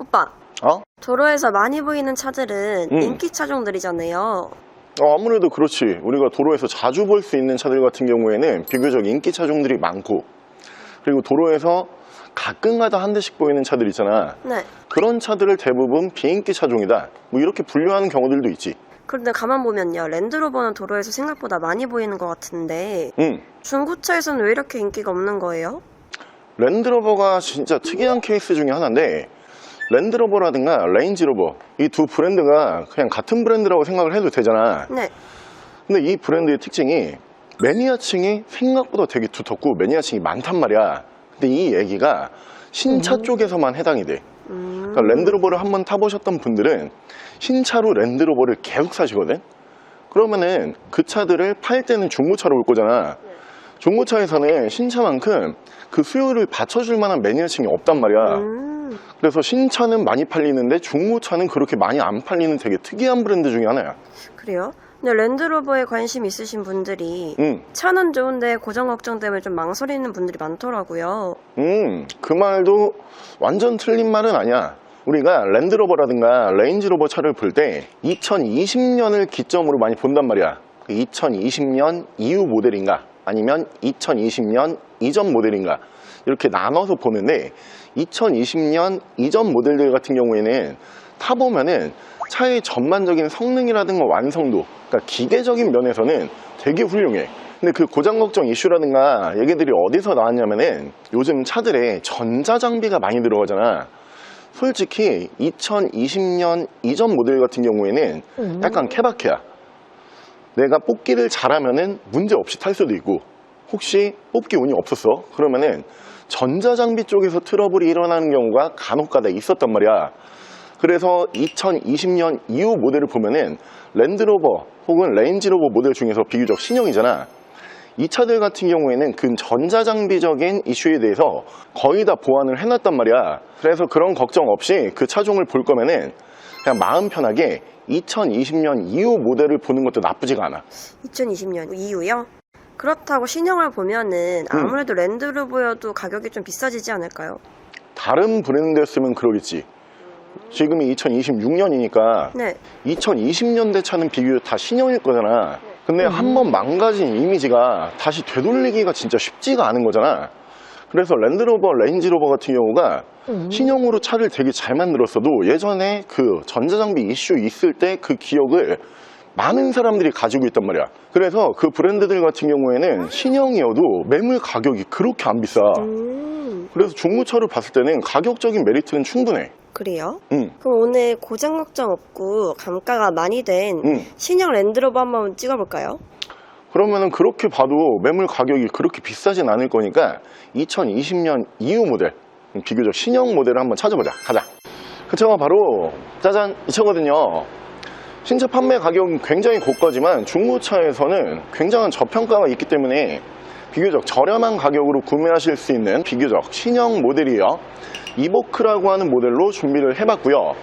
오빠, 어? 도로에서 많이 보이는 차들은 인기 차종들이잖아요. 아무래도 그렇지. 우리가 도로에서 자주 볼 수 있는 차들 같은 경우에는 비교적 인기 차종들이 많고, 그리고 도로에서 가끔가다 한 대씩 보이는 차들 있잖아. 네. 그런 차들을 대부분 비인기 차종이다, 뭐 이렇게 분류하는 경우들도 있지. 그런데 가만 보면요, 랜드로버는 도로에서 생각보다 많이 보이는 것 같은데 중고차에서는 왜 이렇게 인기가 없는 거예요? 랜드로버가 진짜 특이한 케이스 중에 하나인데, 랜드로버라든가 레인지로버, 이 두 브랜드가 그냥 같은 브랜드라고 생각을 해도 되잖아. 네. 근데 이 브랜드의 특징이 매니아층이 생각보다 되게 두텁고 매니아층이 많단 말이야. 근데 이 얘기가 신차 쪽에서만 해당이 돼. 그러니까 랜드로버를 한번 타보셨던 분들은 신차로 랜드로버를 계속 사시거든. 그러면은 그 차들을 팔 때는 중고차로 올 거잖아. 중고차에서는 신차만큼 그 수요를 받쳐줄 만한 매니아층이 없단 말이야. 그래서 신차는 많이 팔리는데 중고차는 그렇게 많이 안 팔리는 되게 특이한 브랜드 중에 하나야. 그래요? 근데 랜드로버에 관심 있으신 분들이 차는 좋은데 고장 걱정 때문에 좀 망설이는 분들이 많더라고요. 그 말도 완전 틀린 말은 아니야. 우리가 랜드로버라든가 레인지로버 차를 볼 때 2020년을 기점으로 많이 본단 말이야. 2020년 이후 모델인가 아니면 2020년 이전 모델인가 이렇게 나눠서 보는데, 2020년 이전 모델들 같은 경우에는 타보면은 차의 전반적인 성능이라든가 완성도, 그러니까 기계적인 면에서는 되게 훌륭해. 근데 그 고장 걱정 이슈라든가 얘기들이 어디서 나왔냐면은 요즘 차들에 전자장비가 많이 들어가잖아. 솔직히 2020년 이전 모델 같은 경우에는 약간 케바케야. 내가 뽑기를 잘하면은 문제 없이 탈 수도 있고, 혹시 뽑기 운이 없었어 그러면은 전자장비 쪽에서 트러블이 일어나는 경우가 간혹가다 있었단 말이야. 그래서 2020년 이후 모델을 보면은 랜드로버 혹은 레인지로버 모델 중에서 비교적 신형이잖아. 이 차들 같은 경우에는 그 전자장비적인 이슈에 대해서 거의 다 보완을 해놨단 말이야. 그래서 그런 걱정 없이 그 차종을 볼 거면은 그냥 마음 편하게 2020년 이후 모델을 보는 것도 나쁘지가 않아. 2020년 이후요? 그렇다고 신형을 보면은 아무래도 랜드로버여도 가격이 좀 비싸지지 않을까요? 다른 브랜드였으면 그러겠지. 지금이 2026년이니까 네. 2020년대 차는 비교적 다 신형일 거잖아. 근데 한번 망가진 이미지가 다시 되돌리기가 진짜 쉽지가 않은 거잖아. 그래서 랜드로버, 레인지로버 같은 경우가 신형으로 차를 되게 잘 만들었어도 예전에 그 전자장비 이슈 있을 때 그 기억을 많은 사람들이 가지고 있단 말이야. 그래서 그 브랜드들 같은 경우에는 신형이어도 매물 가격이 그렇게 안 비싸. 그래서 중고차를 봤을 때는 가격적인 메리트는 충분해. 그래요? 그럼 오늘 고장 걱정 없고 감가가 많이 된 신형 랜드로버 한번 찍어볼까요? 그러면은 그렇게 봐도 매물 가격이 그렇게 비싸진 않을 거니까 2020년 이후 모델, 비교적 신형 모델을 한번 찾아보자. 가자. 그 차가 바로 짜잔, 이 차거든요. 신차 판매 가격은 굉장히 고가지만 중고차에서는 굉장한 저평가가 있기 때문에 비교적 저렴한 가격으로 구매하실 수 있는 비교적 신형 모델이에요. 이보크라고 하는 모델로 준비를 해봤고요.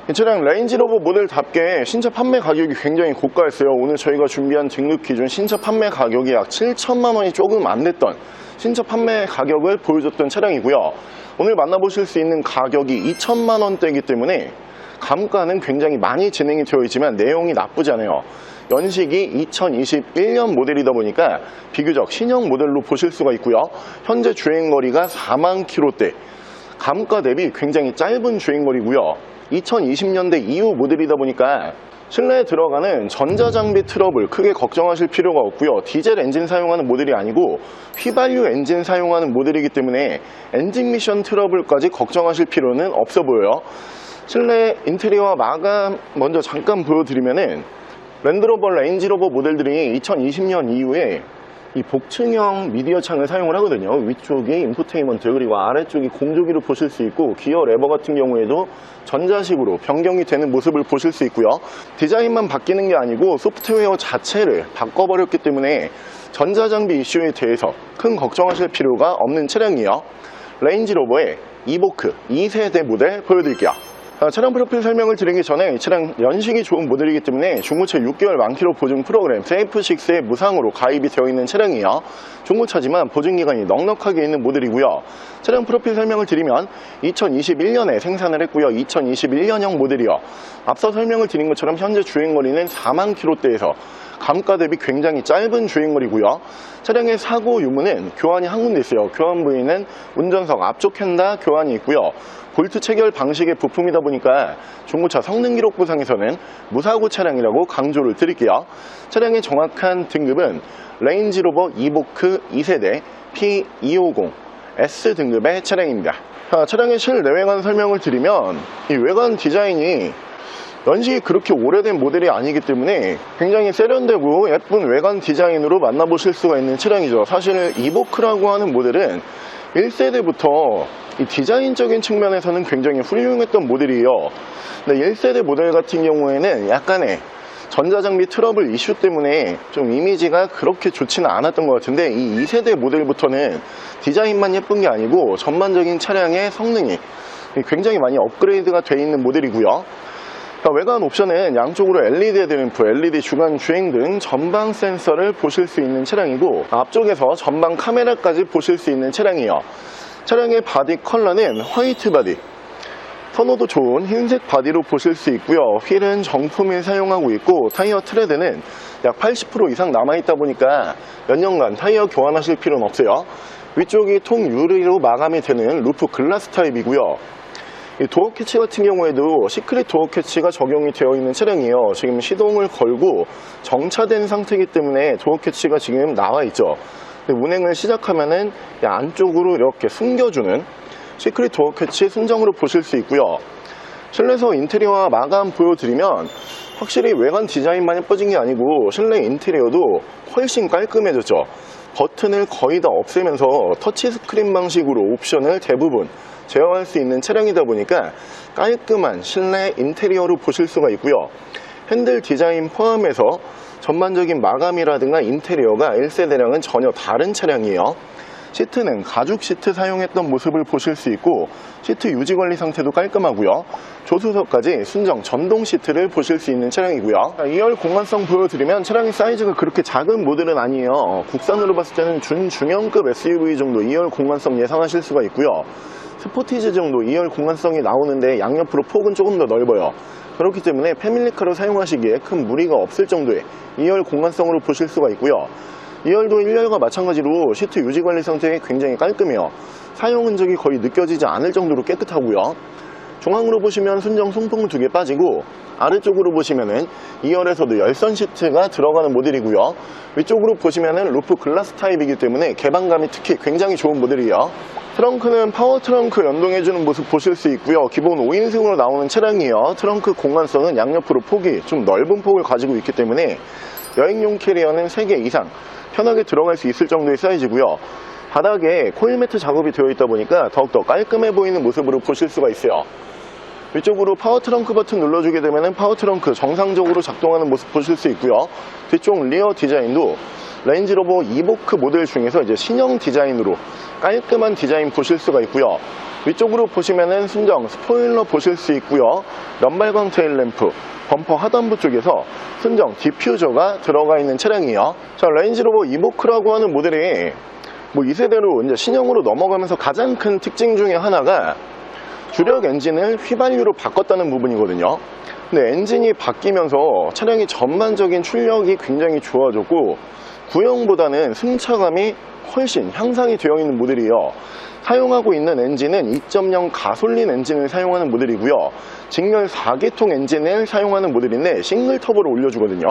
이 차량 레인지로버 모델답게 신차 판매 가격이 굉장히 고가였어요. 오늘 저희가 준비한 등급 기준 신차 판매 가격이 약 7천만 원이 조금 안 됐던 신차 판매 가격을 보여줬던 차량이고요. 오늘 만나보실 수 있는 가격이 2천만 원대이기 때문에 감가는 굉장히 많이 진행이 되어 있지만 내용이 나쁘지 않아요. 연식이 2021년 모델이다 보니까 비교적 신형 모델로 보실 수가 있고요. 현재 주행거리가 4만 킬로대, 감가 대비 굉장히 짧은 주행거리고요. 2020년대 이후 모델이다 보니까 실내에 들어가는 전자장비 트러블 크게 걱정하실 필요가 없고요. 디젤 엔진 사용하는 모델이 아니고 휘발유 엔진 사용하는 모델이기 때문에 엔진 미션 트러블까지 걱정하실 필요는 없어 보여요. 실내 인테리어 마감 먼저 잠깐 보여드리면은 랜드로버, 레인지로버 모델들이 2020년 이후에 이 복층형 미디어 창을 사용을 하거든요. 위쪽이 인포테인먼트, 그리고 아래쪽이 공조기로 보실 수 있고, 기어 레버 같은 경우에도 전자식으로 변경이 되는 모습을 보실 수 있고요. 디자인만 바뀌는 게 아니고 소프트웨어 자체를 바꿔버렸기 때문에 전자장비 이슈에 대해서 큰 걱정하실 필요가 없는 차량이에요. 레인지로버의 이보크 2세대 모델 보여드릴게요. 차량 프로필 설명을 드리기 전에 이 차량 연식이 좋은 모델이기 때문에 중고차 6개월 만키로 보증 프로그램 세이프6에 무상으로 가입이 되어 있는 차량이에요. 중고차지만 보증기간이 넉넉하게 있는 모델이고요. 차량 프로필 설명을 드리면 2021년에 생산을 했고요. 2021년형 모델이요. 앞서 설명을 드린 것처럼 현재 주행거리는 4만 km대에서 감가 대비 굉장히 짧은 주행거리고요. 차량의 사고 유무는 교환이 한 군데 있어요. 교환 부위는 운전석 앞쪽 핸다 교환이 있고요. 볼트 체결 방식의 부품이다 보니까 중고차 성능기록부상에서는 무사고 차량이라고 강조를 드릴게요. 차량의 정확한 등급은 레인지로버 이보크 2세대 P250 S 등급의 차량입니다. 차량의 실내외관 설명을 드리면 이 외관 디자인이 연식이 그렇게 오래된 모델이 아니기 때문에 굉장히 세련되고 예쁜 외관 디자인으로 만나보실 수가 있는 차량이죠. 사실 이보크라고 하는 모델은 1세대부터 이 디자인적인 측면에서는 굉장히 훌륭했던 모델이에요. 근데 1세대 모델 같은 경우에는 약간의 전자장비 트러블 이슈 때문에 좀 이미지가 그렇게 좋지는 않았던 것 같은데, 이 2세대 모델부터는 디자인만 예쁜 게 아니고 전반적인 차량의 성능이 굉장히 많이 업그레이드가 되어 있는 모델이고요. 외관 옵션은 양쪽으로 LED 헤드램프, LED 주간 주행등, 전방 센서를 보실 수 있는 차량이고, 앞쪽에서 전방 카메라까지 보실 수 있는 차량이에요. 차량의 바디 컬러는 화이트 바디, 선호도 좋은 흰색 바디로 보실 수 있고요. 휠은 정품을 사용하고 있고, 타이어 트레드는 약 80% 이상 남아있다 보니까 몇 년간 타이어 교환하실 필요는 없어요. 위쪽이 통유리로 마감이 되는 루프 글라스 타입이고요. 이 도어 캐치 같은 경우에도 시크릿 도어 캐치가 적용이 되어 있는 차량이에요. 지금 시동을 걸고 정차된 상태이기 때문에 도어 캐치가 지금 나와 있죠. 운행을 시작하면은 안쪽으로 이렇게 숨겨주는 시크릿 도어 캐치 순정으로 보실 수 있고요. 실내에서 인테리어와 마감 보여드리면 확실히 외관 디자인만 예뻐진 게 아니고 실내 인테리어도 훨씬 깔끔해졌죠. 버튼을 거의 다 없애면서 터치 스크린 방식으로 옵션을 대부분 제어할 수 있는 차량이다 보니까 깔끔한 실내 인테리어로 보실 수가 있고요. 핸들 디자인 포함해서 전반적인 마감이라든가 인테리어가 1세대랑은 전혀 다른 차량이에요. 시트는 가죽 시트 사용했던 모습을 보실 수 있고, 시트 유지 관리 상태도 깔끔하고요. 조수석까지 순정 전동 시트를 보실 수 있는 차량이고요. 2열 공간성 보여드리면 차량의 사이즈가 그렇게 작은 모델은 아니에요. 국산으로 봤을 때는 준중형급 SUV 정도 2열 공간성 예상하실 수가 있고요. 스포티지 정도 2열 공간성이 나오는데 양옆으로 폭은 조금 더 넓어요. 그렇기 때문에 패밀리카로 사용하시기에 큰 무리가 없을 정도의 2열 공간성으로 보실 수가 있고요. 2열도 1열과 마찬가지로 시트 유지 관리 상태가 굉장히 깔끔해요. 사용 흔적이 거의 느껴지지 않을 정도로 깨끗하고요. 중앙으로 보시면 순정 송풍 2개 빠지고, 아래쪽으로 보시면은 2열에서도 열선 시트가 들어가는 모델이고요. 위쪽으로 보시면은 루프 글라스 타입이기 때문에 개방감이 특히 굉장히 좋은 모델이에요. 트렁크는 파워 트렁크 연동해주는 모습 보실 수 있고요. 기본 5인승으로 나오는 차량이에요. 트렁크 공간성은 양옆으로 폭이 좀 넓은 폭을 가지고 있기 때문에 여행용 캐리어는 3개 이상 편하게 들어갈 수 있을 정도의 사이즈고요. 바닥에 코일 매트 작업이 되어 있다 보니까 더욱더 깔끔해 보이는 모습으로 보실 수가 있어요. 위쪽으로 파워 트렁크 버튼 눌러주게 되면 파워 트렁크 정상적으로 작동하는 모습 보실 수 있고요. 뒤쪽 리어 디자인도 레인지로버 이보크 모델 중에서 이제 신형 디자인으로 깔끔한 디자인 보실 수가 있고요. 위쪽으로 보시면은 순정 스포일러 보실 수 있고요. 면발광 테일 램프, 범퍼 하단부 쪽에서 순정 디퓨저가 들어가 있는 차량이에요. 자, 레인지로버 이보크라고 하는 모델이 2세대로 이제 신형으로 넘어가면서 가장 큰 특징 중에 하나가 주력 엔진을 휘발유로 바꿨다는 부분이거든요. 근데 엔진이 바뀌면서 차량의 전반적인 출력이 굉장히 좋아졌고, 구형보다는 승차감이 훨씬 향상이 되어 있는 모델이에요. 사용하고 있는 엔진은 2.0 가솔린 엔진을 사용하는 모델이고요. 직렬 4기통 엔진을 사용하는 모델인데 싱글 터보를 올려주거든요.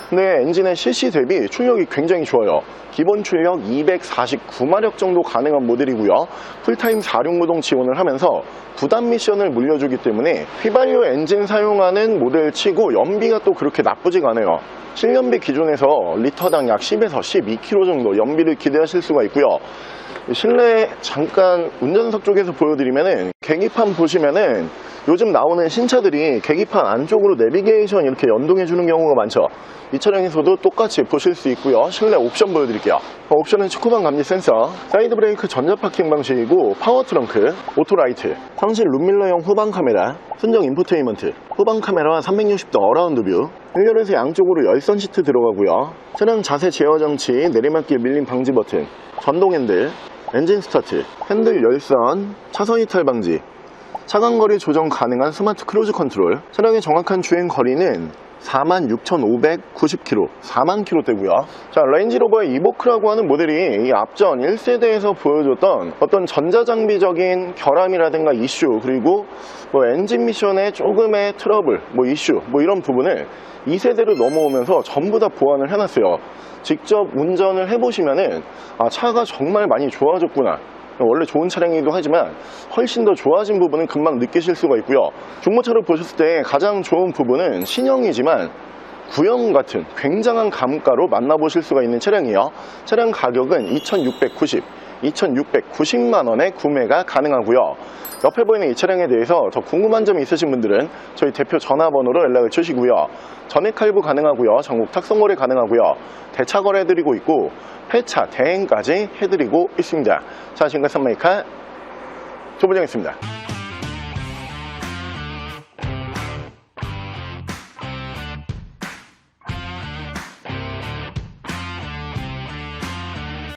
근데 엔진의 cc 대비 출력이 굉장히 좋아요. 기본 출력 249마력 정도 가능한 모델이고요. 풀타임 4륜구동 지원을 하면서 부담 미션을 물려주기 때문에 휘발유 엔진 사용하는 모델 치고 연비가 또 그렇게 나쁘지가 않아요. 실연비 기준에서 리터당 약 10에서 12km 정도 연비를 기대하실 수가 있고요. 실내 잠깐 운전석 쪽에서 보여드리면은 계기판 보시면은 요즘 나오는 신차들이 계기판 안쪽으로 내비게이션 이렇게 연동해 주는 경우가 많죠. 이 차량에서도 똑같이 보실 수 있고요. 실내 옵션 보여드릴게요. 옵션은 축구방 감지 센서, 사이드 브레이크 전자 파킹 방식이고, 파워 트렁크, 오토라이트, 상실 룸밀러형 후방 카메라, 순정 인포테인먼트, 후방 카메라와 360도 어라운드 뷰, 1열에서 양쪽으로 열선 시트 들어가고요. 차량 자세 제어 장치, 내리막길 밀림 방지 버튼, 전동 핸들, 엔진 스타트, 핸들 열선, 차선 이탈 방지, 차간거리 조정 가능한 스마트 크루즈 컨트롤. 차량의 정확한 주행 거리는 46,590km, 4만 km대고요. 자, 레인지로버의 이보크라고 하는 모델이 이 앞전 1세대에서 보여줬던 어떤 전자장비적인 결함이라든가 이슈, 그리고 뭐 엔진 미션의 조금의 트러블, 뭐 이슈, 뭐 이런 부분을 2세대로 넘어오면서 전부 다 보완을 해놨어요. 직접 운전을 해보시면은 아, 차가 정말 많이 좋아졌구나. 원래 좋은 차량이기도 하지만 훨씬 더 좋아진 부분은 금방 느끼실 수가 있고요. 중고차를 보셨을 때 가장 좋은 부분은 신형이지만 구형 같은 굉장한 감가로 만나보실 수가 있는 차량이에요. 차량 가격은 2,690만 원에 구매가 가능하고요. 옆에 보이는 이 차량에 대해서 더 궁금한 점이 있으신 분들은 저희 대표 전화번호로 연락을 주시고요. 전액 할부 가능하고요. 전국 탁송거래 가능하고요. 대차 거래해드리고 있고 폐차 대행까지 해드리고 있습니다. 자, 지금까지 선마이카 조부장이었습니다.